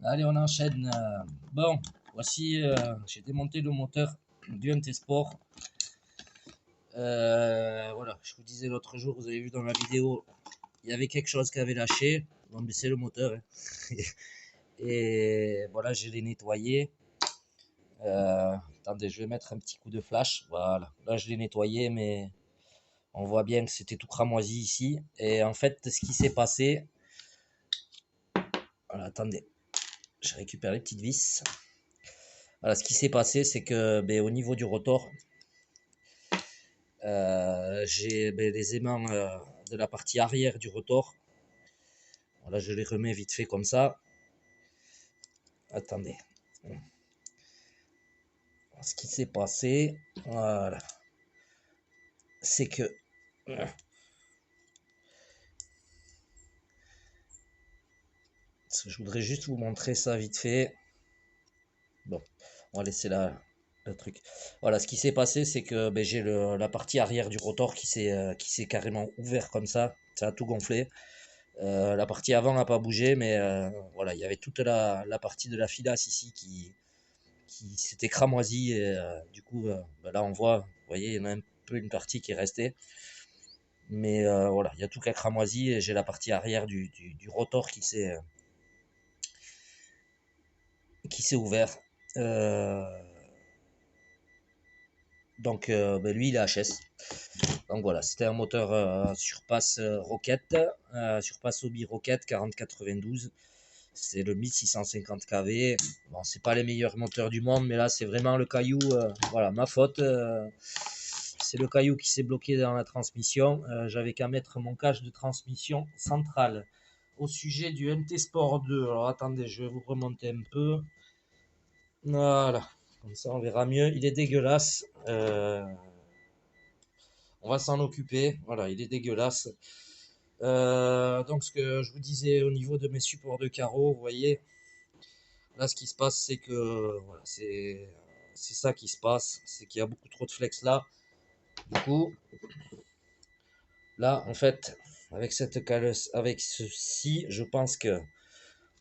Allez, on enchaîne. Bon, voici, j'ai démonté le moteur du MT Sport. Voilà, je vous disais l'autre jour, vous avez vu dans la vidéo, il y avait quelque chose qui avait lâché. Bon, mais c'est le moteur, hein. Et voilà, je l'ai nettoyé. Attendez, je vais mettre un petit coup de flash. Voilà, là je l'ai nettoyé, mais on voit bien que c'était tout cramoisi ici. Et en fait, ce qui s'est passé, voilà, attendez, je récupère les petites vis. Voilà, ce qui s'est passé, c'est que au niveau du rotor, j'ai les aimants de la partie arrière du rotor. Voilà, je les remets vite fait comme ça. Attendez. Ce qui s'est passé, voilà, c'est que je voudrais juste vous montrer ça vite fait. Bon, on va laisser là le truc. Voilà, ce qui s'est passé, c'est que j'ai la partie arrière du rotor qui s'est carrément ouvert comme ça. Ça a tout gonflé. La partie avant n'a pas bougé, mais voilà, il y avait toute la partie de la filasse ici qui s'était cramoisie. Et du coup, là, on voit, vous voyez, il y en a un peu une partie qui est restée. Mais voilà, il y a tout qui a cramoisi et j'ai la partie arrière du rotor qui s'est ouvert. Donc lui il est HS. Donc voilà, c'était un moteur Surpass Rocket, Surpass Hobby Rocket 4092. C'est le 1650 kV. Bon, c'est pas les meilleurs moteurs du monde, mais là c'est vraiment le caillou. Voilà, ma faute. C'est le caillou qui s'est bloqué dans la transmission. J'avais qu'à mettre mon cache de transmission centrale. Au sujet du MT Sport 2, alors attendez, je vais vous remonter un peu. Voilà, comme ça on verra mieux. Il est dégueulasse. On va s'en occuper. Voilà, il est dégueulasse. Donc ce que je vous disais au niveau de mes supports de carreaux, vous voyez, là ce qui se passe, c'est que voilà, c'est ça qui se passe, c'est qu'il y a beaucoup trop de flex là. Du coup, là en fait, avec cette caleuse, avec ceci, je pense que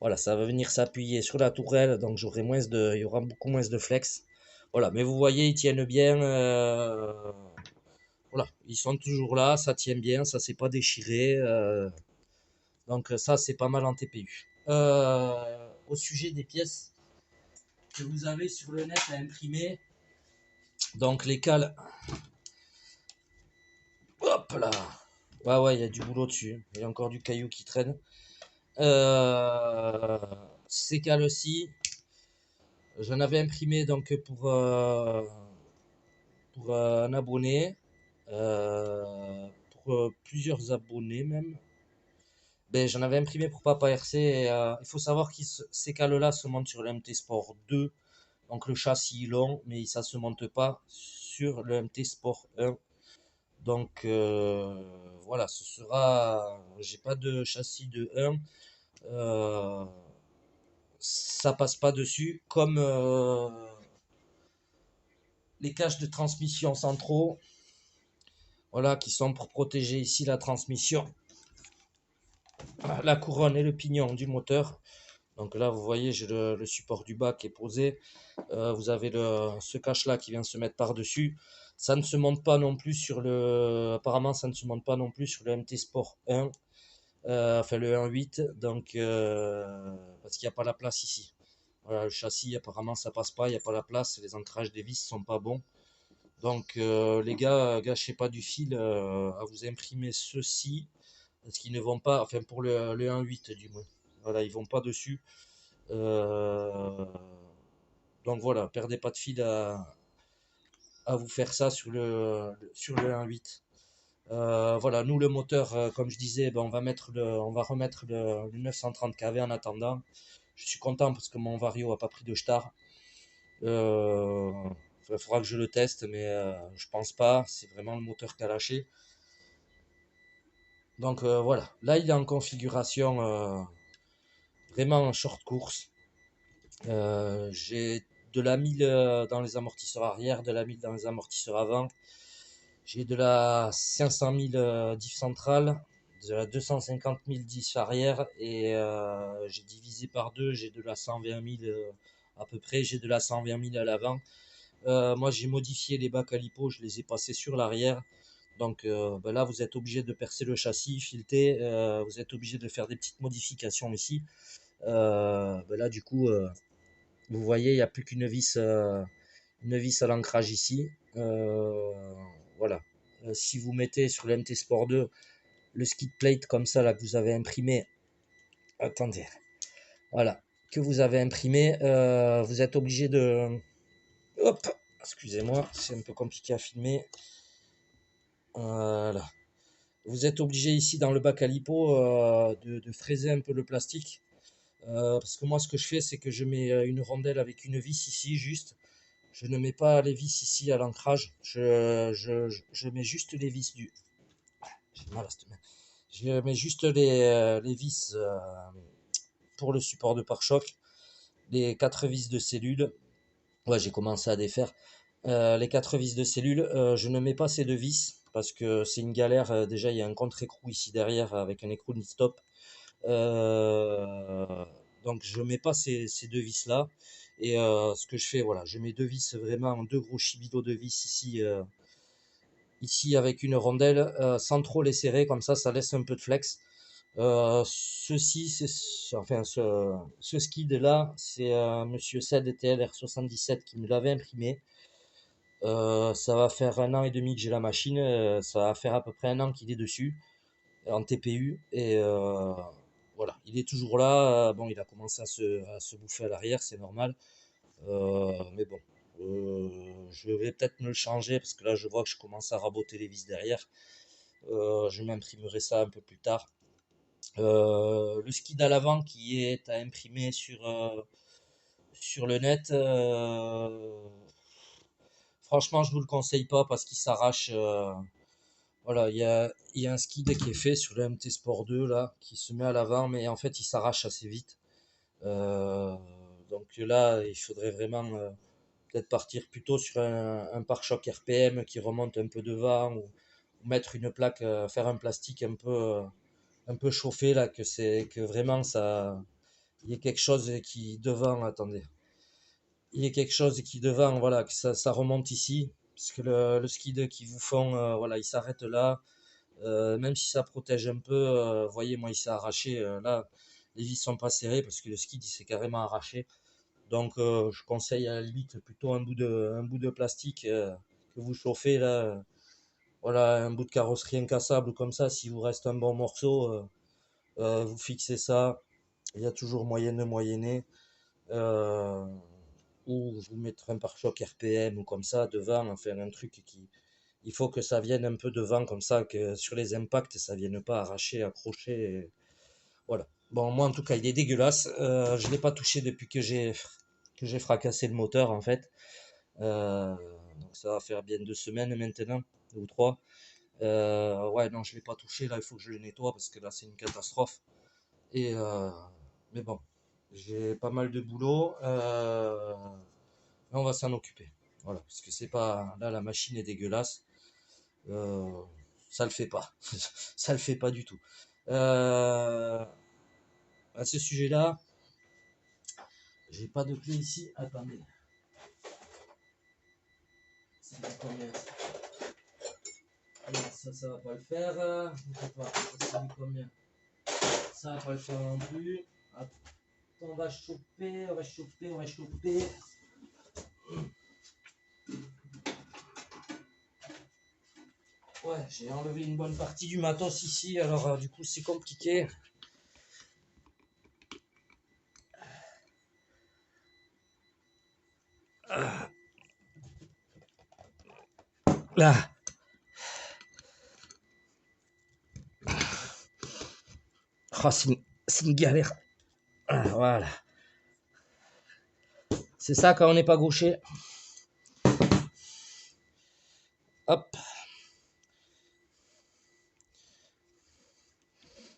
voilà, ça va venir s'appuyer sur la tourelle, donc il y aura beaucoup moins de flex. Voilà, mais vous voyez, ils tiennent bien. Voilà, ils sont toujours là, ça tient bien, ça s'est pas déchiré. Donc ça, c'est pas mal en TPU. Au sujet des pièces que vous avez sur le net à imprimer, donc les cales, hop là, ouais, il y a du boulot dessus, il y a encore du caillou qui traîne. Ces cales-ci, j'en avais imprimé donc pour un abonné, pour plusieurs abonnés même. J'en avais imprimé pour Papa RC. Et, il faut savoir que ces cales-là se montent sur le MT Sport 2. Donc le châssis est long, mais ça se monte pas sur le MT Sport 1. Donc voilà, ce sera. J'ai pas de châssis de 1. Ça passe pas dessus. Comme les caches de transmission centraux. Voilà, qui sont pour protéger ici la transmission, la couronne et le pignon du moteur. Donc là, vous voyez, j'ai le support du bas qui est posé. Vous avez ce cache-là qui vient se mettre par-dessus. Ça ne se monte pas non plus sur le... Apparemment, ça ne se monte pas non plus sur le MT Sport 1. Enfin, le 1.8. Donc, parce qu'il n'y a pas la place ici. Voilà, le châssis, apparemment, ça passe pas. Il n'y a pas la place. Les ancrages des vis sont pas bons. Donc, les gars, gâchez pas du fil à vous imprimer ceux-ci. Parce qu'ils ne vont pas... Enfin, pour le 1.8 du moins. Voilà, ils vont pas dessus. Donc voilà, perdez pas de fil à vous faire ça sur le 1.8. Voilà, nous le moteur, comme je disais, on va remettre le 930 kV en attendant. Je suis content parce que mon Vario a pas pris de star. Il faudra que je le teste, mais je pense pas. C'est vraiment le moteur qui a lâché. Donc voilà, là il est en configuration vraiment en short course. J'ai de la 1000 dans les amortisseurs arrière, de la 1000 dans les amortisseurs avant. J'ai de la 500 000 diff centrale, la 250 000 10 arrière et j'ai divisé par deux, j'ai de la 120 000 à peu près, j'ai de la 120 000 à l'avant. Moi j'ai modifié les bacs à lipo, je les ai passés sur l'arrière. Donc ben là vous êtes obligé de percer le châssis, fileter, vous êtes obligé de faire des petites modifications ici. Ben là du coup vous voyez il n'y a plus qu'une une vis à l'ancrage ici. Voilà. Si vous mettez sur le MT Sport 2 le skid plate comme ça là que vous avez imprimé, attendez, voilà, que vous avez imprimé, vous êtes obligé de, hop, excusez-moi, c'est un peu compliqué à filmer, voilà, vous êtes obligé ici dans le bac à lipo de fraiser un peu le plastique, parce que moi ce que je fais c'est que je mets une rondelle avec une vis ici juste, je ne mets pas les vis ici à l'ancrage, je mets juste les vis du, j'ai mal à cette main. Je mets juste les vis pour le support de pare-choc, les 4 vis de cellule. Ouais, j'ai commencé à défaire. Les 4 vis de cellule, je ne mets pas ces deux vis parce que c'est une galère. Déjà, il y a un contre-écrou ici derrière avec un écrou de stop. Euh, donc, je ne mets pas ces deux vis là. Et ce que je fais, voilà, je mets deux vis vraiment, deux gros chibilots de vis ici. Ici avec une rondelle sans trop les serrer, comme ça laisse un peu de flex. Ceci, c'est enfin ce skid là, c'est Monsieur Ced TLR77 qui me l'avait imprimé. Ça va faire 1 an et demi que j'ai la machine, ça va faire à peu près 1 an qu'il est dessus en TPU et voilà, il est toujours là. Bon, il a commencé à se bouffer à l'arrière, c'est normal. Mais bon, je vais peut-être me le changer parce que là je vois que je commence à raboter les vis derrière. Je m'imprimerai ça un peu plus tard. Le skid à l'avant qui est à imprimer sur le net, franchement je vous le conseille pas parce qu'il s'arrache. Voilà, il y a un skid qui est fait sur le MT Sport 2 là, qui se met à l'avant, mais en fait il s'arrache assez vite. Euh, donc là, il faudrait vraiment peut-être partir plutôt sur un pare-choc RPM qui remonte un peu devant ou mettre une plaque, faire un plastique un peu chauffé là, que vraiment ça, il y ait quelque chose qui devant, attendez, il y ait quelque chose qui devant, voilà, que ça remonte ici, parce que le skid qui vous font, voilà, il s'arrête là, même si ça protège un peu, vous voyez, moi il s'est arraché, là, les vis sont pas serrées parce que le skid il s'est carrément arraché. Donc je conseille à la limite plutôt un bout de plastique que vous chauffez là. Voilà, un bout de carrosserie incassable comme ça, si vous reste un bon morceau, vous fixez ça. Il y a toujours moyen de moyenner. Euh, ou vous mettre un pare-choc RPM ou comme ça devant, enfin un truc qui. Il faut que ça vienne un peu devant comme ça, que sur les impacts, ça vienne pas arracher, accrocher. Voilà. Bon, moi en tout cas, il est dégueulasse. Je l'ai pas touché depuis que j'ai fracassé le moteur en fait. Euh, donc ça va faire bien 2 semaines maintenant, 2 ou 3. Ouais, non, je l'ai pas touché là. Il faut que je le nettoie parce que là, c'est une catastrophe. Et mais bon, j'ai pas mal de boulot. Mais on va s'en occuper. Voilà, parce que c'est pas là, la machine est dégueulasse. Euh, ça le fait pas. Ça le fait pas du tout. Euh, à ce sujet-là, j'ai pas de clé ici. Attendez. Ça va combien non, ça va pas le faire. Pas. Ça dit combien ça va pas le faire non plus. Attends, on va choper, on va choper, on va choper. Ouais, j'ai enlevé une bonne partie du matos ici, alors du coup c'est compliqué. Là. Oh, c'est une galère. Ah, voilà. C'est ça quand on n'est pas gaucher. Hop.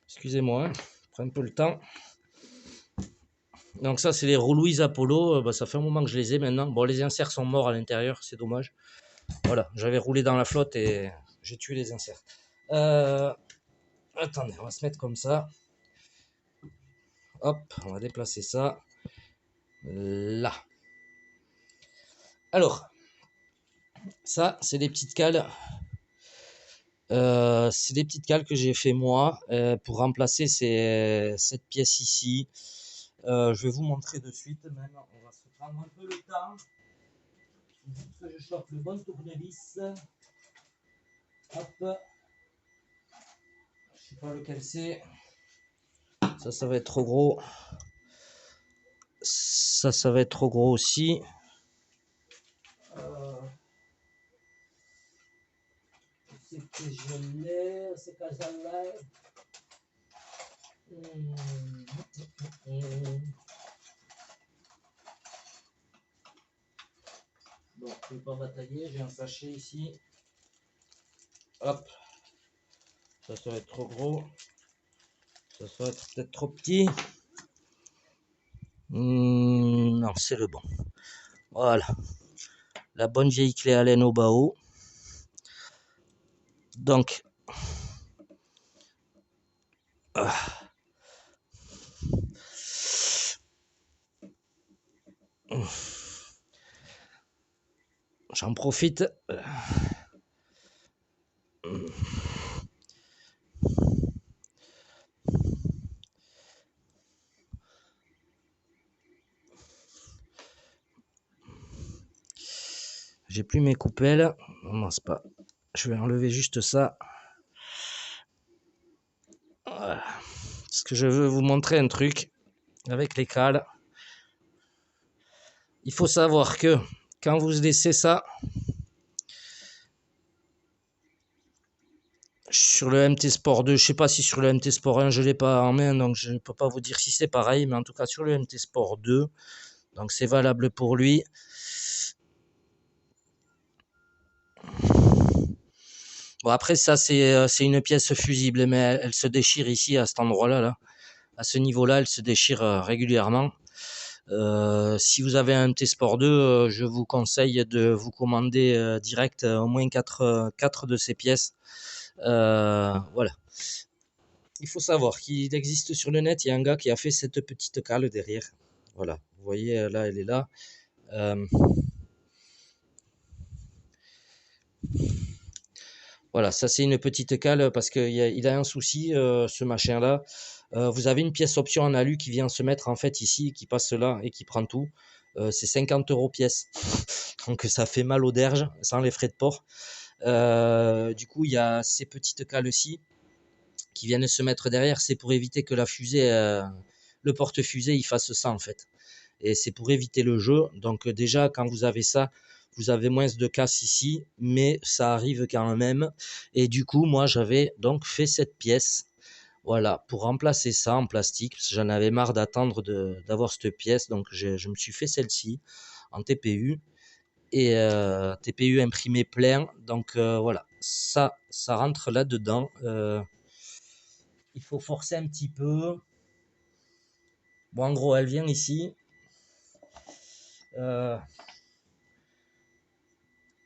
Excusez-moi, hein. Prends un peu le temps. Donc ça c'est les Roulouis Apollo. Bah, ça fait un moment que je les ai maintenant. Bon, les inserts sont morts à l'intérieur, c'est dommage. Voilà, j'avais roulé dans la flotte et j'ai tué les inserts. Attendez, on va se mettre comme ça. Hop, on va déplacer ça. Là. Alors, ça, c'est des petites cales. C'est des petites cales que j'ai fait moi pour remplacer cette pièce ici. Je vais vous montrer de suite. Maintenant, on va se prendre un peu le temps. Juste que je chope le bon tournevis. Hop. Je sais pas lequel c'est. Ça va être trop gros. Ça va être trop gros aussi. C'est que je l'ai, c'est que je l'ai. Bon, je ne vais pas batailler, j'ai un sachet ici. Hop. Ça va être trop gros. Ça va être peut-être trop petit. Non, c'est le bon. Voilà. La bonne vieille clé Allen au bas haut. Donc, j'en profite. J'ai plus mes coupelles. Non, c'est pas. Je vais enlever juste ça. Voilà. Parce que je veux vous montrer un truc avec les cales. Il faut savoir que quand vous laissez ça sur le MT Sport 2, je sais pas si sur le MT Sport 1 je l'ai pas en main, donc je ne peux pas vous dire si c'est pareil, mais en tout cas sur le MT Sport 2, donc c'est valable pour lui. Bon, après ça c'est une pièce fusible, mais elle se déchire ici à cet endroit-là, là. À ce niveau-là, elle se déchire régulièrement. Si vous avez un MT Sport 2, je vous conseille de vous commander direct au moins 4 de ces pièces. Voilà. Il faut savoir qu'il existe sur le net, il y a un gars qui a fait cette petite cale derrière. Voilà, vous voyez, là, elle est là. Voilà, ça c'est une petite cale parce qu'il a un souci, ce machin-là. Vous avez une pièce option en alu qui vient se mettre en fait ici, qui passe là et qui prend tout. C'est 50 € pièce. Donc ça fait mal aux derges, sans les frais de port. Du coup, il y a ces petites cales-ci qui viennent se mettre derrière. C'est pour éviter que la fusée, le porte-fusée, il fasse ça en fait. Et c'est pour éviter le jeu. Donc déjà, quand vous avez ça, vous avez moins de casse ici, mais ça arrive quand même. Et du coup, moi, j'avais donc fait cette pièce. Voilà, pour remplacer ça en plastique, parce que j'en avais marre d'attendre d'avoir cette pièce. Donc je me suis fait celle-ci en TPU. Et TPU imprimé plein. Donc voilà, ça rentre là-dedans. Il faut forcer un petit peu. Bon, en gros, elle vient ici.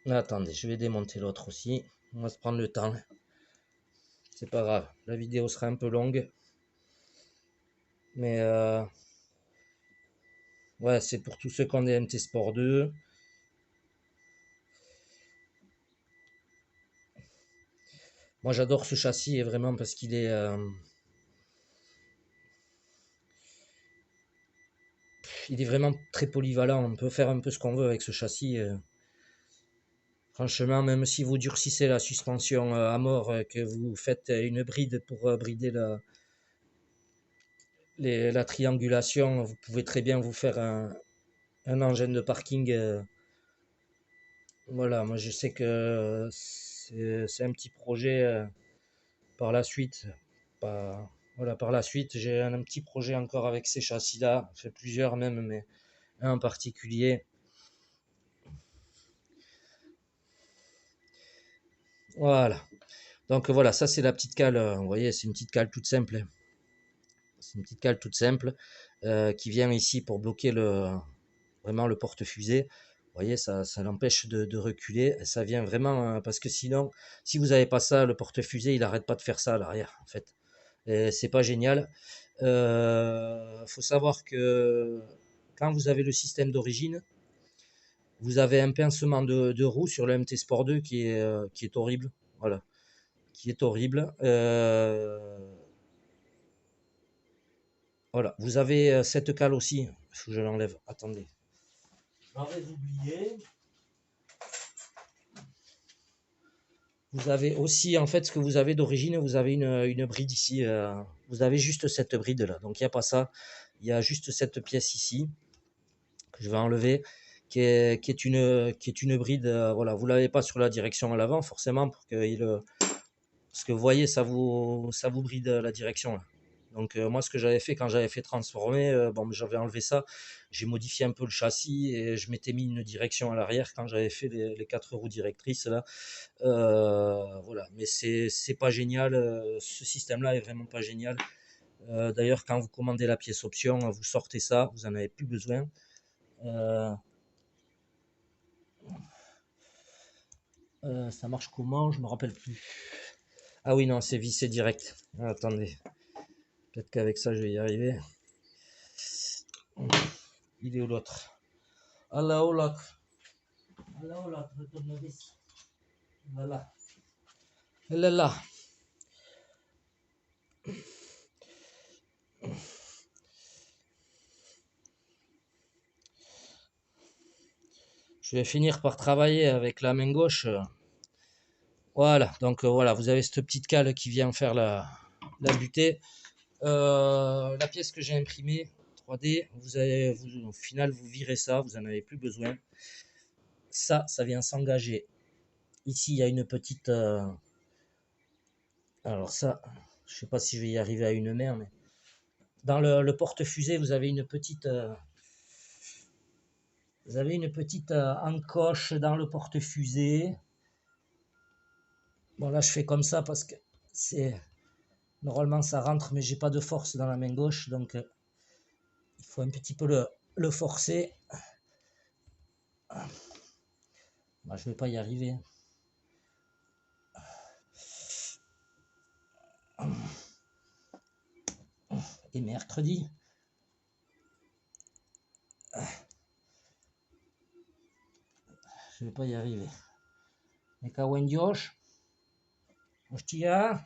Attendez, je vais démonter l'autre aussi. On va se prendre le temps. C'est pas grave. La vidéo sera un peu longue. Mais ouais, c'est pour tous ceux qui ont des MT Sport 2. Moi, j'adore ce châssis vraiment parce qu'il est... il est vraiment très polyvalent. On peut faire un peu ce qu'on veut avec ce châssis. Franchement, même si vous durcissez la suspension à mort, que vous faites une bride pour brider la triangulation, vous pouvez très bien vous faire un engin de parking. Voilà, moi je sais que c'est un petit projet par la suite. Voilà, par la suite, j'ai un petit projet encore avec ces châssis-là. J'ai plusieurs même, mais un en particulier. Voilà. Donc voilà, ça c'est la petite cale. Vous voyez, c'est une petite cale toute simple, hein. C'est une petite cale toute simple qui vient ici pour bloquer vraiment le porte-fusée. Vous voyez, ça l'empêche de reculer. Ça vient vraiment parce que sinon, si vous n'avez pas ça, le porte-fusée, il n'arrête pas de faire ça à l'arrière, en fait. C'est pas génial. Faut savoir que quand vous avez le système d'origine, vous avez un pincement de roue sur le MT Sport 2 qui est horrible. Voilà, qui est horrible. Voilà, vous avez cette cale aussi. Il faut que je l'enlève. Attendez. J'avais oublié. Vous avez aussi, en fait, ce que vous avez d'origine, vous avez une bride ici. Vous avez juste cette bride là. Donc il n'y a pas ça. Il y a juste cette pièce ici que je vais enlever, qui est une bride. Voilà, vous l'avez pas sur la direction à l'avant, forcément, pour que parce que vous voyez, ça vous bride la direction là. Donc moi, ce que j'avais fait quand j'avais fait transformer, bon, j'avais enlevé ça, j'ai modifié un peu le châssis et je m'étais mis une direction à l'arrière quand j'avais fait les 4 roues directrices là. Voilà, mais c'est pas génial. Ce système-là est vraiment pas génial. D'ailleurs, quand vous commandez la pièce option, vous sortez ça, vous en avez plus besoin. Euh, Ça marche comment? Je me rappelle plus. Ah oui, non, c'est vissé direct. Ah, attendez, peut-être qu'avec ça, je vais y arriver. Il est où l'autre? Ah là, où l'autre? Ah là, où l'autre? Le tournevis. Voilà. Elle est là. Je vais finir par travailler avec la main gauche. Voilà, donc voilà, vous avez cette petite cale qui vient faire la butée. La pièce que j'ai imprimée 3D, au final, vous virez ça, vous n'en avez plus besoin. Ça vient s'engager. Ici, il y a une petite. Alors, ça, je sais pas si je vais y arriver à une main, mais dans le porte-fusée, vous avez une petite encoche dans le porte-fusée. Bon, là, je fais comme ça parce que c'est. Normalement, ça rentre, mais j'ai pas de force dans la main gauche, donc il faut un petit peu le forcer. Bah, je vais pas y arriver. Et mercredi, je vais pas y arriver. Mais kawen Josh, hostia.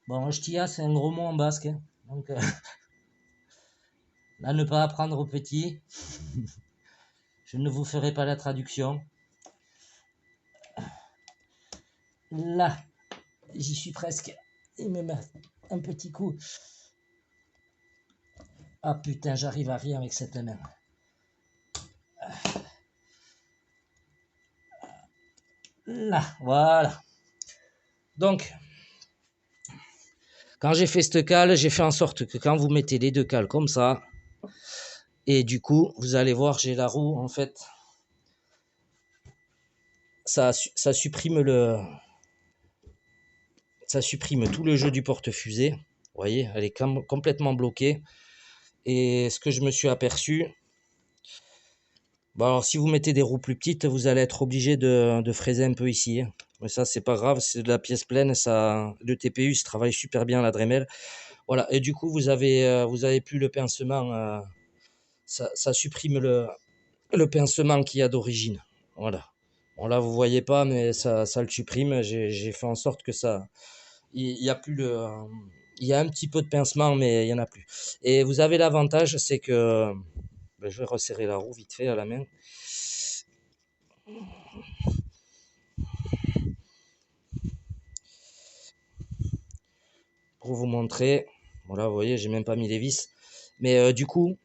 Bon, hostia, c'est un gros mot en basque, hein. Donc, là, ne pas apprendre aux petits. Je ne vous ferai pas la traduction. Là, j'y suis presque. Il me met un petit coup. Ah putain, j'arrive à rien avec cette main. Là, voilà. Donc, quand j'ai fait cette cale, j'ai fait en sorte que quand vous mettez les deux cales comme ça, et du coup, vous allez voir, j'ai la roue, en fait, ça supprime ça supprime tout le jeu du porte-fusée. Vous voyez, elle est complètement bloquée. Et ce que je me suis aperçu, bon alors si vous mettez des roues plus petites, vous allez être obligé de fraiser un peu ici, hein. Mais ça, c'est pas grave, c'est de la pièce pleine. Ça, le TPU, ça travaille super bien, la Dremel. Voilà, et du coup, vous avez plus le pincement. Ça supprime le pincement qu'il y a d'origine. Voilà. Bon, là, vous voyez pas, mais ça le supprime. J'ai fait en sorte que ça. Il y a plus le. Il y a un petit peu de pincement, mais il y en a plus. Et vous avez l'avantage, c'est que. Ben, je vais resserrer la roue vite fait à la main. Pour vous montrer. Voilà, vous voyez, j'ai même pas mis les vis. Mais du coup,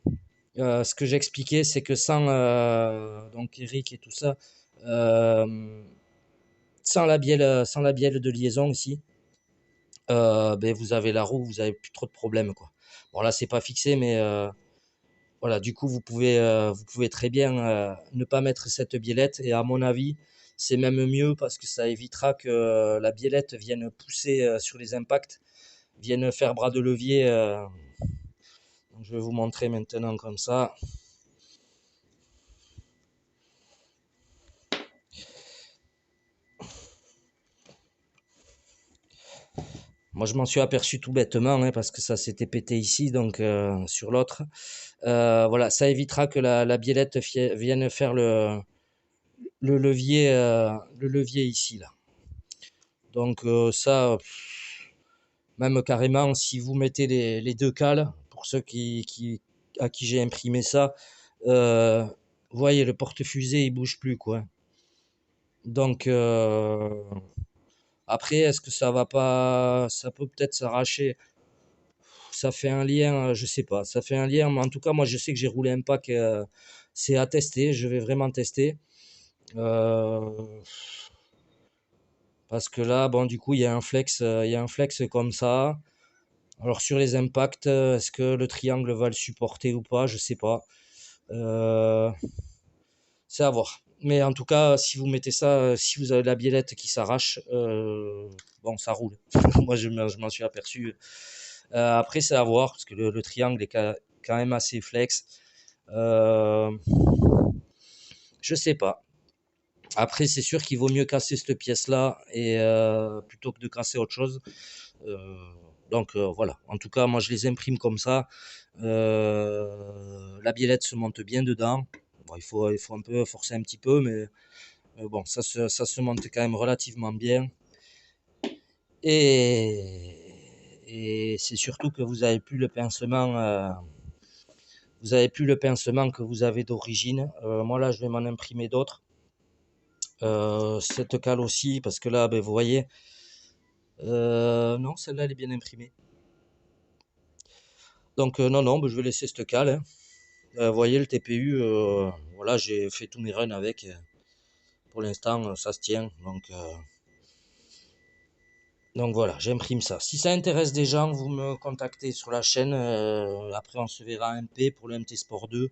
ce que j'expliquais, c'est que sans donc Eric et tout ça, euh, sans la bielle de liaison ici, ben vous avez la roue, vous avez plus trop de problèmes quoi. Bon là c'est pas fixé, mais voilà, du coup vous pouvez très bien ne pas mettre cette biellette et à mon avis c'est même mieux parce que ça évitera que la biellette vienne pousser sur les impacts, vienne faire bras de levier. Donc, je vais vous montrer maintenant comme ça. Moi, je m'en suis aperçu tout bêtement, hein, parce que ça s'était pété ici, donc sur l'autre. Voilà, ça évitera que la biellette vienne faire le levier ici, là. Donc ça, même carrément, si vous mettez les deux cales, pour ceux à qui j'ai imprimé ça, vous voyez, le porte-fusée, il bouge plus, quoi. Donc après, est-ce que ça va pas, ça peut peut-être s'arracher. Ça fait un lien, je sais pas, ça fait un lien, mais en tout cas, moi, je sais que j'ai roulé un pack, c'est à tester, je vais vraiment tester. Euh, Parce que là, bon, du coup, il y a un flex comme ça. Alors sur les impacts, est-ce que le triangle va le supporter ou pas? Je sais pas. Euh, c'est à voir. Mais en tout cas, si vous mettez ça, si vous avez la biellette qui s'arrache, bon, ça roule. Moi, je m'en suis aperçu. Après, c'est à voir parce que le triangle est quand même assez flex. Euh, je sais pas. Après, c'est sûr qu'il vaut mieux casser cette pièce-là et plutôt que de casser autre chose. Euh, donc voilà. En tout cas, moi je les imprime comme ça. La biellette se monte bien dedans. Bon, il faut un peu forcer un petit peu, mais bon, ça se monte quand même relativement bien. Et c'est surtout que vous avez plus le pincement. Vous avez plus le pincement que vous avez d'origine. Moi là, je vais m'en imprimer d'autres. Cette cale aussi, parce que là, ben, vous voyez, non, celle-là, elle est bien imprimée. Donc, non, non, ben, je vais laisser cette cale, hein. Vous voyez, le TPU, voilà, j'ai fait tous mes runs avec. Pour l'instant, ça se tient. Donc voilà, j'imprime ça. Si ça intéresse des gens, vous me contactez sur la chaîne. Après, on se verra un MP pour le MT Sport 2.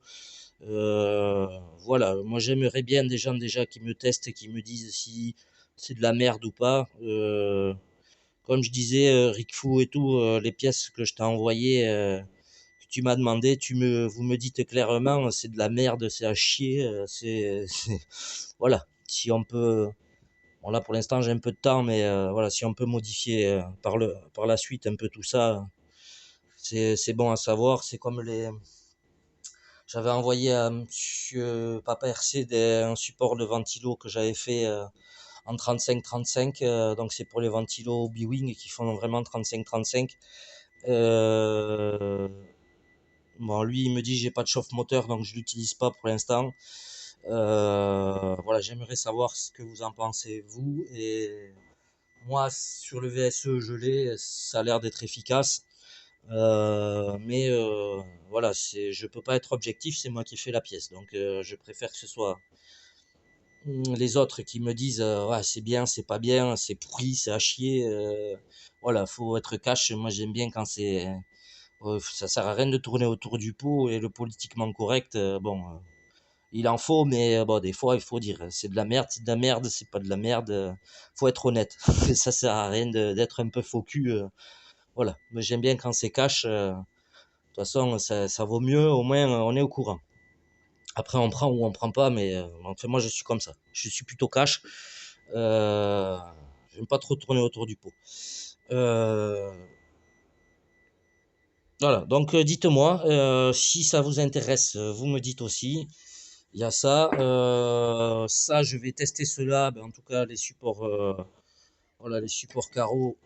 Voilà, moi j'aimerais bien des gens déjà qui me testent et qui me disent si c'est de la merde ou pas. Comme je disais, Rick Fou et tout, les pièces que je t'ai envoyées, que tu m'as demandé, vous me dites clairement, c'est de la merde, c'est à chier, voilà. Si on peut, bon là pour l'instant j'ai un peu de temps, mais voilà, si on peut modifier par la suite un peu tout ça, c'est bon à savoir. C'est comme j'avais envoyé à Monsieur Papa RC un support de ventilo que j'avais fait en 35-35, donc c'est pour les ventilos B-Wing qui font vraiment 35-35. Euh, bon, lui, il me dit j'ai pas de chauffe moteur, donc je l'utilise pas pour l'instant. Voilà, j'aimerais savoir ce que vous en pensez, vous. Et moi, sur le VSE, je l'ai, ça a l'air d'être efficace. Mais voilà, je peux pas être objectif, c'est moi qui fais la pièce. Donc je préfère que ce soit les autres qui me disent ouais, c'est bien, c'est pas bien, c'est pourri, c'est à chier. Voilà, faut être cash. Moi, j'aime bien quand ça sert à rien de tourner autour du pot et le politiquement correct, bon, il en faut, mais bon, des fois, il faut dire c'est de la merde, c'est pas de la merde. Faut être honnête. Ça sert à rien d'être un peu faux cul. Voilà, mais j'aime bien quand c'est cash. De toute façon, ça vaut mieux, au moins on est au courant. Après, on prend ou on prend pas, mais enfin, moi je suis comme ça. Je suis plutôt cash. Euh, J'aime pas trop tourner autour du pot. Euh, voilà, donc dites-moi si ça vous intéresse, vous me dites aussi. Il y a ça. Ça, je vais tester cela. Ben, en tout cas, les supports, voilà, les supports carreaux.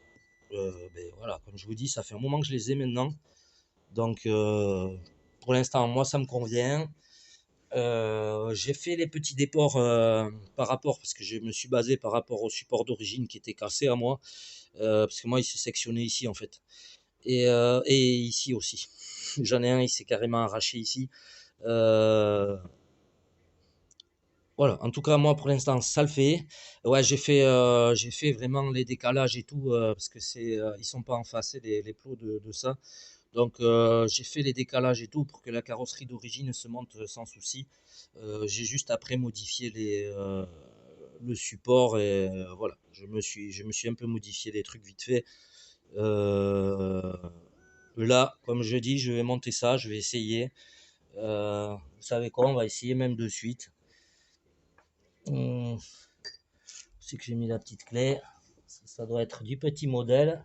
Ben, voilà, comme je vous dis, ça fait un moment que je les ai maintenant. Donc, pour l'instant, moi, ça me convient. J'ai fait les petits déports par rapport, parce que je me suis basé par rapport au support d'origine qui était cassé à moi, parce que moi il se sectionnait ici en fait, et ici aussi. J'en ai un, il s'est carrément arraché ici. Euh, voilà, en tout cas moi pour l'instant ça le fait. Ouais, j'ai fait vraiment les décalages et tout, parce que ils sont pas en face les plots de ça. Donc j'ai fait les décalages et tout pour que la carrosserie d'origine se monte sans souci. J'ai juste après modifié le support et voilà. Je me suis un peu modifié des trucs vite fait. Euh, Là, comme je dis, je vais monter ça, je vais essayer. Vous savez quoi, on va essayer même de suite. C'est que j'ai mis la petite clé. Ça doit être du petit modèle.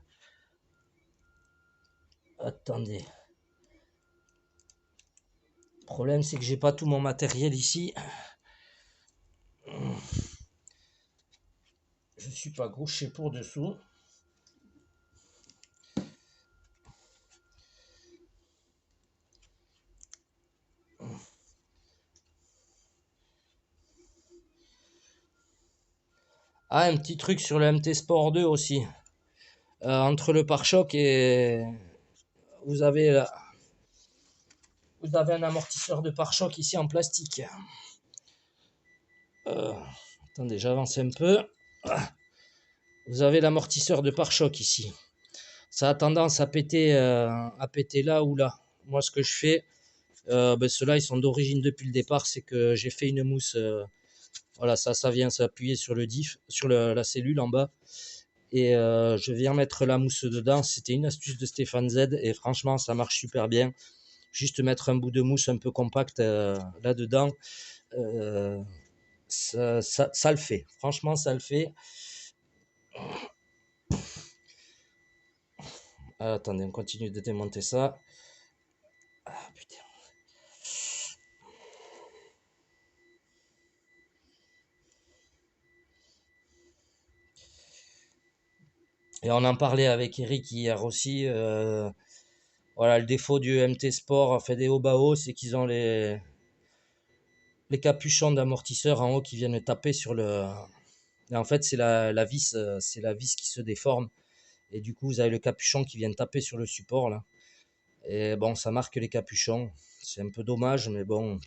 Attendez. Le problème, c'est que j'ai pas tout mon matériel ici. Je suis pas gaucher pour dessous. Ah, un petit truc sur le MT Sport 2 aussi. Entre le pare-choc et vous avez là, vous avez un amortisseur de pare-choc ici en plastique. Attendez, j'avance un peu. Vous avez l'amortisseur de pare-choc ici. Ça a tendance à péter là ou là. Moi, ce que je fais, ceux-là, ils sont d'origine depuis le départ. C'est que j'ai fait une mousse. Voilà, ça vient s'appuyer sur le diff, sur la cellule en bas. Et je viens mettre la mousse dedans. C'était une astuce de Stéphane Z. Et franchement, ça marche super bien. Juste mettre un bout de mousse un peu compact là-dedans. Ça le fait. Franchement, ça le fait. Attendez, on continue de démonter ça. Ah putain. Et on en parlait avec Eric hier aussi. Voilà, le défaut du MT Sport, enfin des Obao, c'est qu'ils ont les capuchons d'amortisseur en haut qui viennent taper sur le. Et en fait, c'est la vis qui se déforme. Et du coup, vous avez le capuchon qui vient taper sur le support là. Et bon, ça marque les capuchons. C'est un peu dommage, mais bon,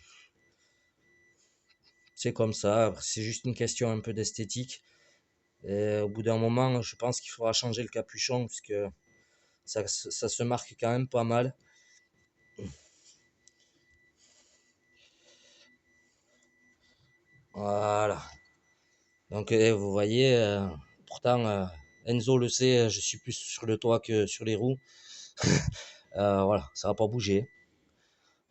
c'est comme ça. C'est juste une question un peu d'esthétique. Et au bout d'un moment, je pense qu'il faudra changer le capuchon puisque ça se marque quand même pas mal. Voilà. Donc vous voyez, pourtant Enzo le sait, je suis plus sur le toit que sur les roues. Voilà, ça va pas bouger.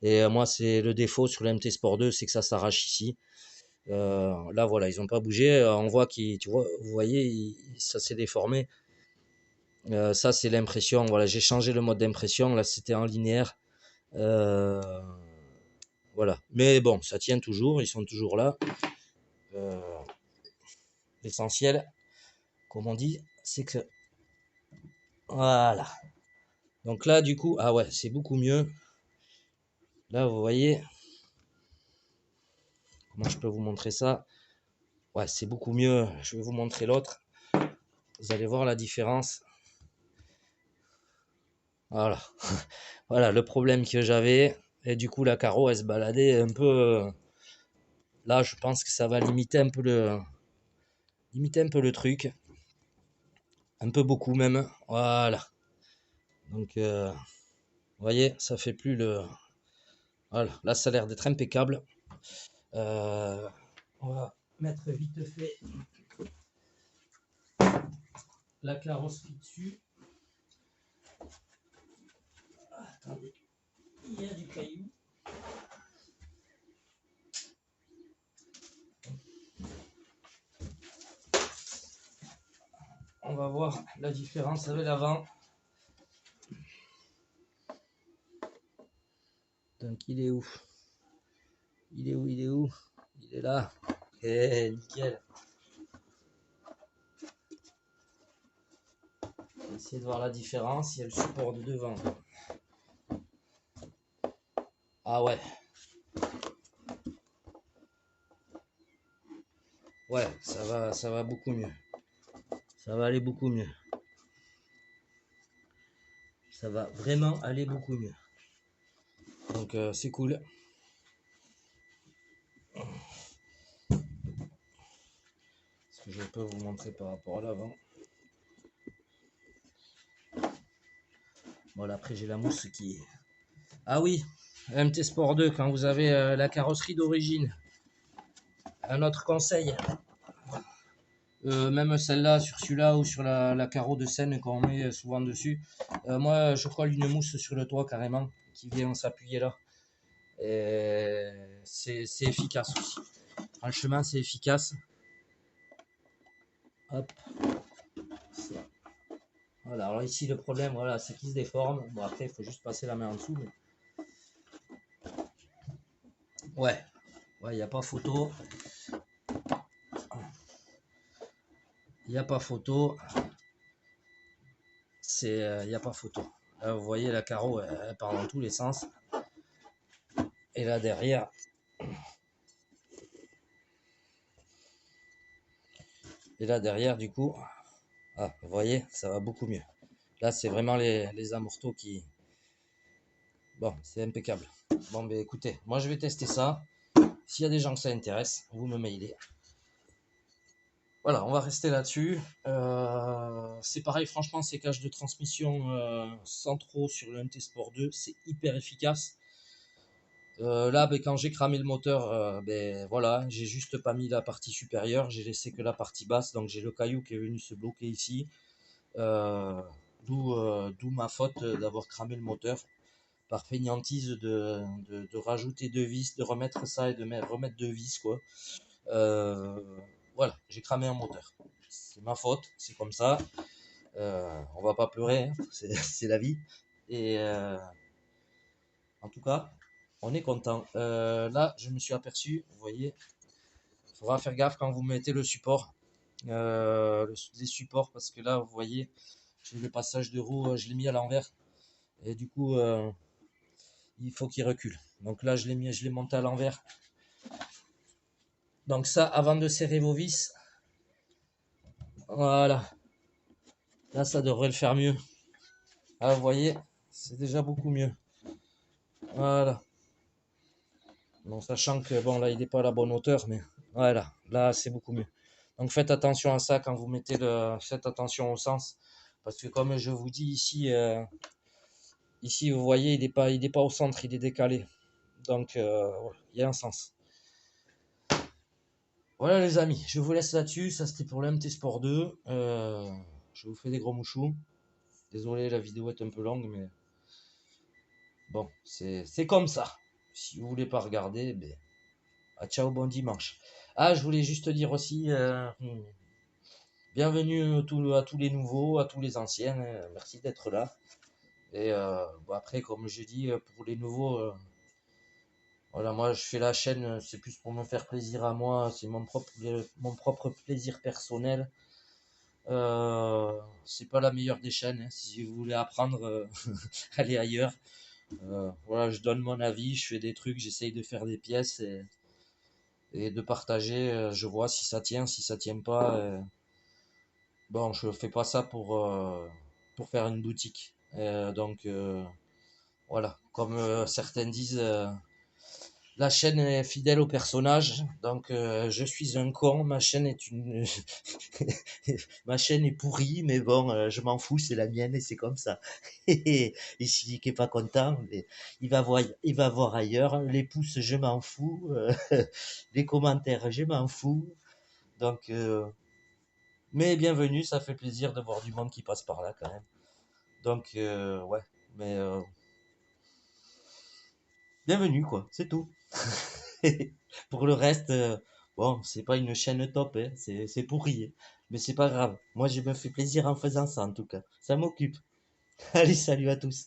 Et moi, c'est le défaut sur le MT Sport 2, c'est que ça s'arrache ici. Là, voilà, ils ont pas bougé. On voit tu vois, vous voyez, ça s'est déformé. Ça, c'est l'impression. Voilà, j'ai changé le mode d'impression. Là, c'était en linéaire. Euh, voilà. Mais bon, ça tient toujours. Ils sont toujours là. Euh, L'essentiel, comme on dit, c'est que voilà. Donc là, du coup, ah ouais, c'est beaucoup mieux. Là, vous voyez, comment je peux vous montrer ça? Ouais, c'est beaucoup mieux. Je vais vous montrer l'autre. Vous allez voir la différence. Voilà. Voilà le problème que j'avais. Et du coup, la carreau, elle se baladait un peu. Là, je pense que ça va limiter un peu le truc. Un peu beaucoup même. Voilà. Donc, vous voyez, ça fait plus le. Voilà. Là, ça a l'air d'être impeccable. On va mettre vite fait la carrosserie dessus. Attendez, il y a du caillou. On va voir la différence avec l'avant. Donc il est où? Il est où? Il est où? Il est là. Eh, nickel. On va essayer de voir la différence. Il y a le support de devant. Ah ouais. Ouais, ça va beaucoup mieux. Ça va aller beaucoup mieux. Ça va vraiment aller beaucoup mieux. Donc c'est cool. Ce que je peux vous montrer par rapport à l'avant. Voilà, après j'ai la mousse qui... Ah oui, MT Sport 2, quand vous avez la carrosserie d'origine. Un autre conseil, même celle-là, sur celui-là ou sur la carreau de scène qu'on met souvent dessus. Moi, je colle une mousse sur le toit carrément, qui vient s'appuyer là. Et c'est efficace aussi. Franchement, c'est efficace. Hop. Ça. Voilà, alors ici le problème, voilà, c'est qu'il se déforme. Bon, après, il faut juste passer la main en dessous. Ouais, ouais, il n'y a pas photo. Il n'y a pas photo. Il n'y a pas photo. Là, vous voyez, la carreau, elle part dans tous les sens. Et là, derrière, du coup, ah, vous voyez, ça va beaucoup mieux. Là, c'est vraiment les amortos qui... Bon, c'est impeccable. Bon, ben écoutez, moi, je vais tester ça. S'il y a des gens que ça intéresse, vous me mailez. Voilà, on va rester là-dessus. C'est pareil, franchement, ces cages de transmission sans trop sur le MT Sport 2, c'est hyper efficace. Là, ben, quand j'ai cramé le moteur, ben, voilà, j'ai juste pas mis la partie supérieure, j'ai laissé que la partie basse, donc j'ai le caillou qui est venu se bloquer ici. Euh, D'où ma faute d'avoir cramé le moteur par fainéantise de rajouter deux vis, de remettre ça et de remettre deux vis, quoi. Euh, voilà, j'ai cramé un moteur. C'est ma faute, c'est comme ça. On va pas pleurer, hein, c'est la vie. Et en tout cas, on est content. Là, je me suis aperçu, vous voyez, il faudra faire gaffe quand vous mettez le support. Les supports, parce que là, vous voyez, j'ai le passage de roue, je l'ai mis à l'envers. Et du coup, il faut qu'il recule. Donc là, je l'ai monté à l'envers. Donc ça, avant de serrer vos vis, voilà. Là, ça devrait le faire mieux. Ah, vous voyez, c'est déjà beaucoup mieux. Voilà. Bon, sachant que bon, là, il n'est pas à la bonne hauteur, mais voilà, là, c'est beaucoup mieux. Donc faites attention à ça quand vous mettez faites attention au sens, parce que comme je vous dis ici, ici, vous voyez, il est pas au centre, il est décalé. Donc, voilà, il y a un sens. Voilà les amis, je vous laisse là-dessus. Ça c'était pour le MT Sport 2. Je vous fais des gros mouchous. Désolé, la vidéo est un peu longue, mais bon, c'est comme ça. Si vous voulez pas regarder, ben, ciao, bon dimanche. Ah, je voulais juste dire aussi, bienvenue à tous les nouveaux, à tous les anciens. Merci d'être là. Et bon, après, comme je dis, pour les nouveaux, voilà, moi je fais la chaîne, c'est plus pour me faire plaisir à moi, c'est mon propre plaisir personnel. C'est pas la meilleure des chaînes, hein. Si vous voulez apprendre, allez ailleurs. Voilà, je donne mon avis, je fais des trucs, j'essaye de faire des pièces et de partager. Je vois si ça tient, si ça tient pas. Bon, je fais pas ça pour faire une boutique. Donc voilà, comme certains disent, la chaîne est fidèle au personnage. Donc je suis un con, ma chaîne est une ma chaîne est pourrie, mais bon, je m'en fous, c'est la mienne et c'est comme ça. Et celui qui est pas content, mais il va voir ailleurs. Les pouces, je m'en fous. Les commentaires, je m'en fous. Donc, mais bienvenue, ça fait plaisir de voir du monde qui passe par là quand même. Donc, ouais, mais bienvenue quoi, c'est tout. Pour le reste, bon, c'est pas une chaîne top, hein, c'est pourri, hein. Mais c'est pas grave. Moi, je me fais plaisir en faisant ça en tout cas. Ça m'occupe. Allez, salut à tous.